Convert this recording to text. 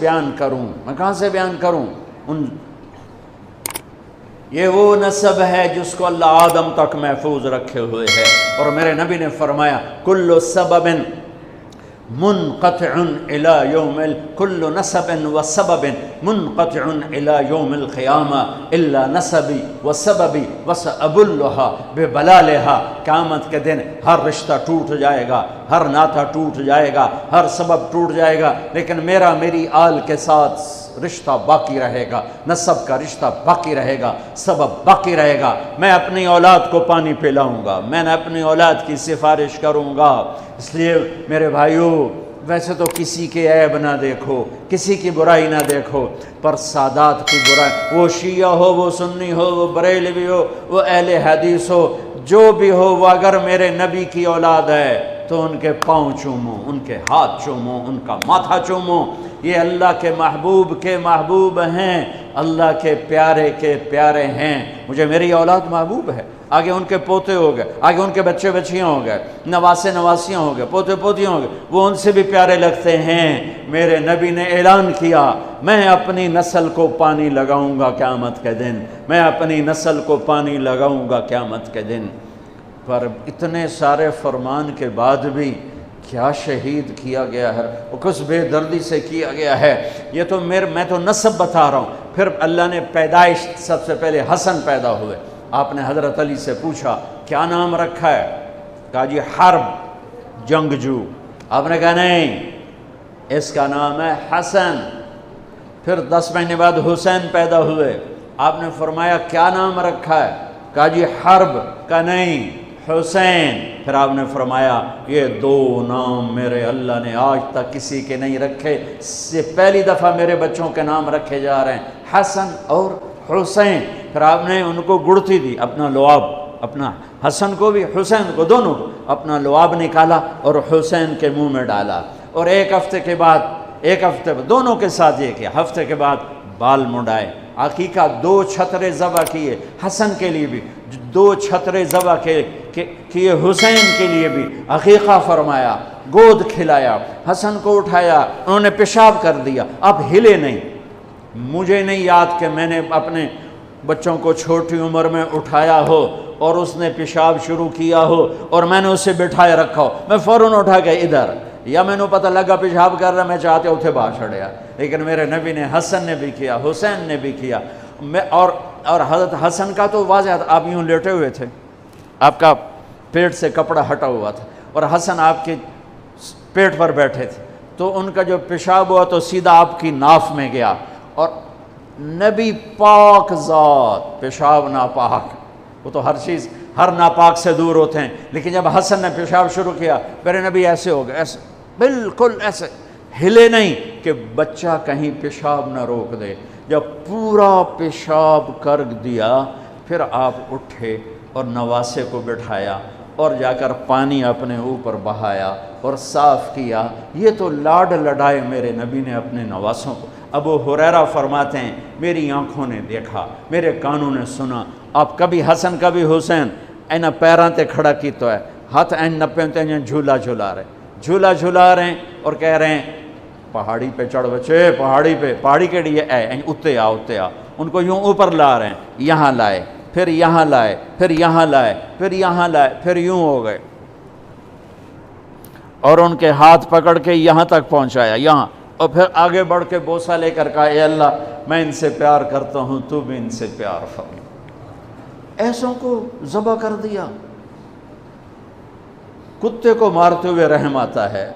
بیان کروں، میں کہاں سے بیان کروں؟ یہ وہ نسب ہے جس کو اللہ آدم تک محفوظ رکھے ہوئے ہے، اور میرے نبی نے فرمایا کل سبب منقطع الى یوم کل نسب و سبب منقطع الى یوم القیامہ الا نسبی و سببی وسأبلها ببلالها، قیامت کے دن ہر رشتہ ٹوٹ جائے گا، ہر ناطہ ٹوٹ جائے گا، ہر سبب ٹوٹ جائے گا، لیکن میری آل کے ساتھ رشتہ باقی رہے گا، نسب کا رشتہ باقی رہے گا، سبب باقی رہے گا۔ میں اپنی اولاد کو پانی پلاؤں گا، میں نے اپنی اولاد کی سفارش کروں گا۔ اس لیے میرے بھائیوں، ویسے تو کسی کے عیب نہ دیکھو، کسی کی برائی نہ دیکھو، پر سادات کی برائی، وہ شیعہ ہو، وہ سنی ہو، وہ بریلوی ہو، وہ اہل حدیث ہو، جو بھی ہو، وہ اگر میرے نبی کی اولاد ہے تو ان کے پاؤں چومو، ان کے ہاتھ چومو، ان کا ماتھا چومو۔ یہ اللہ کے محبوب ہیں، اللہ کے پیارے ہیں۔ مجھے میری اولاد محبوب ہے، آگے ان کے پوتے ہو گئے، آگے ان کے بچے بچیاں ہو گئے، نواسیاں ہو گئے، پوتے پوتیاں ہو گئے، وہ ان سے بھی پیارے لگتے ہیں۔ میرے نبی نے اعلان کیا، میں اپنی نسل کو پانی لگاؤں گا قیامت کے دن، میں اپنی نسل کو پانی لگاؤں گا قیامت کے دن۔ پر اتنے سارے فرمان کے بعد بھی کیا شہید کیا گیا ہے، وہ کس بے دردی سے کیا گیا ہے۔ یہ تو میں تو نسب بتا رہا ہوں۔ پھر اللہ نے پیدائش، سب سے پہلے حسن پیدا ہوئے۔ آپ نے حضرت علی سے پوچھا کیا نام رکھا ہے؟ کہا جی حرب، جنگجو۔ آپ نے کہا نہیں، اس کا نام ہے حسن۔ پھر 10 مہینے بعد حسین پیدا ہوئے۔ آپ نے فرمایا کیا نام رکھا ہے؟ کہا جی حرب۔ کہا نہیں، حسین۔ پھر آپ نے فرمایا یہ 2 نام میرے اللہ نے آج تک کسی کے نہیں رکھے، سے پہلی دفعہ میرے بچوں کے نام رکھے جا رہے ہیں، حسن اور حسین۔ پھر آپ نے ان کو گڑتی دی، اپنا لعاب، اپنا حسن کو بھی حسین کو، دونوں کو اپنا لعاب نکالا اور حسین کے منہ میں ڈالا۔ اور ایک ہفتے بعد دونوں کے ساتھ یہ کیا، ہفتے کے بعد بال منڈائے، عقیقہ 2 چھترے ذبح کیے، حسن کے لیے بھی 2 چھترے ذبح کیے، حسین کے لیے بھی عقیقہ فرمایا، گود کھلایا، حسن کو اٹھایا، انہوں نے پیشاب کر دیا، اب ہلے نہیں۔ مجھے نہیں یاد کہ میں نے اپنے بچوں کو چھوٹی عمر میں اٹھایا ہو اور اس نے پیشاب شروع کیا ہو اور میں نے اسے بٹھائے رکھا ہو، میں فوراً اٹھا کے ادھر، یا میں نے پتہ لگا پیشاب کر رہا، میں چاہتے اتھے باہر چھڑیا۔ لیکن میرے نبی نے، حسن نے بھی کیا، حسین نے بھی کیا۔ اور حضرت حسن کا تو واضح، آپ یوں لیٹے ہوئے تھے، آپ کا پیٹ سے کپڑا ہٹا ہوا تھا، اور حسن آپ کے پیٹ پر بیٹھے تھے، تو ان کا جو پیشاب ہوا تو سیدھا آپ کی ناف میں گیا، اور نبی پاک ذات، پیشاب ناپاک، وہ تو ہر چیز، ہر ناپاک سے دور ہوتے ہیں، لیکن جب حسن نے پیشاب شروع کیا، میرے نبی ایسے ہو گئے، ایسے بالکل ایسے ہلے نہیں کہ بچہ کہیں پیشاب نہ روک دے۔ جب پورا پیشاب کر دیا، پھر آپ اٹھے اور نواسے کو بٹھایا اور جا کر پانی اپنے اوپر بہایا اور صاف کیا۔ یہ تو لاڈ لڈائے میرے نبی نے اپنے نواسوں کو۔ ابو ہریرہ فرماتے ہیں میری آنکھوں نے دیکھا، میرے کانوں نے سنا، آپ کبھی حسن کبھی حسین اینا پیران تے کھڑا کی تو ہے، ہاتھ این نپے تے جھولا جھولا رہے ہیں اور کہہ رہے ہیں پہاڑی پہ چڑھ بچے، پہاڑی کے لیے اتے آ۔ ان کو یوں اوپر لا رہے ہیں، یہاں لائے، پھر یہاں لائے، پھر یہاں لائے، پھر یہاں لائے، پھر یوں ہو گئے، اور ان کے ہاتھ پکڑ کے یہاں تک پہنچایا، یہاں، اور پھر آگے بڑھ کے بوسہ لے کر کہا اے اللہ میں ان سے پیار کرتا ہوں، تو بھی ان سے پیار فرما۔ ایسوں کو ذبح کر دیا۔ کتے کو مارتے ہوئے رحم آتا ہے،